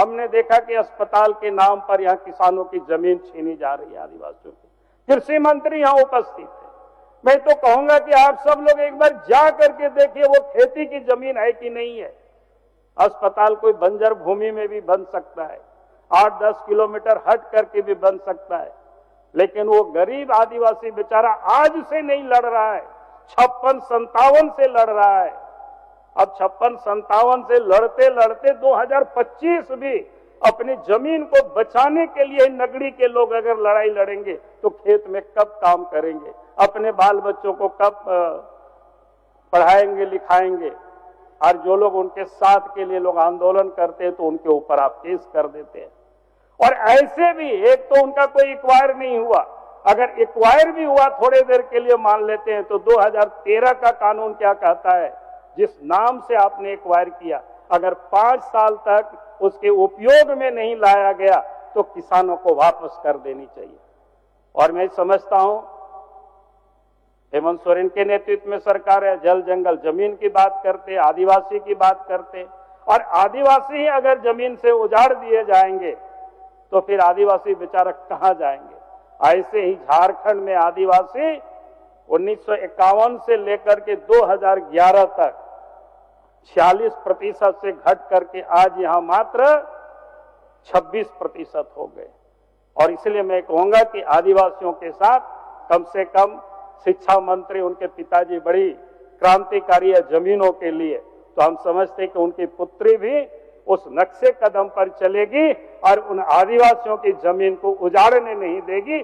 हमने देखा कि अस्पताल के नाम पर यहाँ किसानों की जमीन छीनी जा रही है आदिवासियों की। कृषि मंत्री यहाँ उपस्थित है। मैं तो कहूंगा कि आप सब लोग एक बार जा करके देखिए वो खेती की जमीन है कि नहीं है। अस्पताल कोई बंजर भूमि में भी बन सकता है, 8-10 किलोमीटर हट करके भी बन सकता है, लेकिन वो गरीब आदिवासी बेचारा आज से नहीं लड़ रहा है, 56-57 से लड़ रहा है। अब 56-57 से लड़ते लड़ते 2025 भी अपनी जमीन को बचाने के लिए नगरी के लोग अगर लड़ाई लड़ेंगे तो खेत में कब काम करेंगे, अपने बाल बच्चों को कब पढ़ाएंगे लिखाएंगे। और जो लोग उनके साथ के लिए लोग आंदोलन करते हैं तो उनके ऊपर आप केस कर देते हैं। और ऐसे भी एक तो उनका कोई एक्वायर नहीं हुआ, अगर एक्वायर भी हुआ थोड़े देर के लिए मान लेते हैं तो 2013 का कानून क्या कहता है, जिस नाम से आपने एक्वायर किया अगर 5 साल तक उसके उपयोग में नहीं लाया गया तो किसानों को वापस कर देनी चाहिए। और मैं समझता हूं हेमंत सोरेन के नेतृत्व में सरकार है, जल जंगल जमीन की बात करते, आदिवासी की बात करते, और आदिवासी ही अगर जमीन से उजाड़ दिए जाएंगे तो फिर आदिवासी बेचारा कहां जाएंगे। ऐसे ही झारखंड में आदिवासी 1951 से लेकर के 2011 तक 46% से घट करके आज यहां मात्र 26% हो गए। और इसलिए मैं कहूंगा कि आदिवासियों के साथ कम से कम शिक्षा मंत्री उनके पिताजी बड़ी क्रांतिकारी है जमीनों के लिए, तो हम समझते हैं कि उनकी पुत्री भी उस नक्शे कदम पर चलेगी और उन आदिवासियों की जमीन को उजाड़ने नहीं देगी।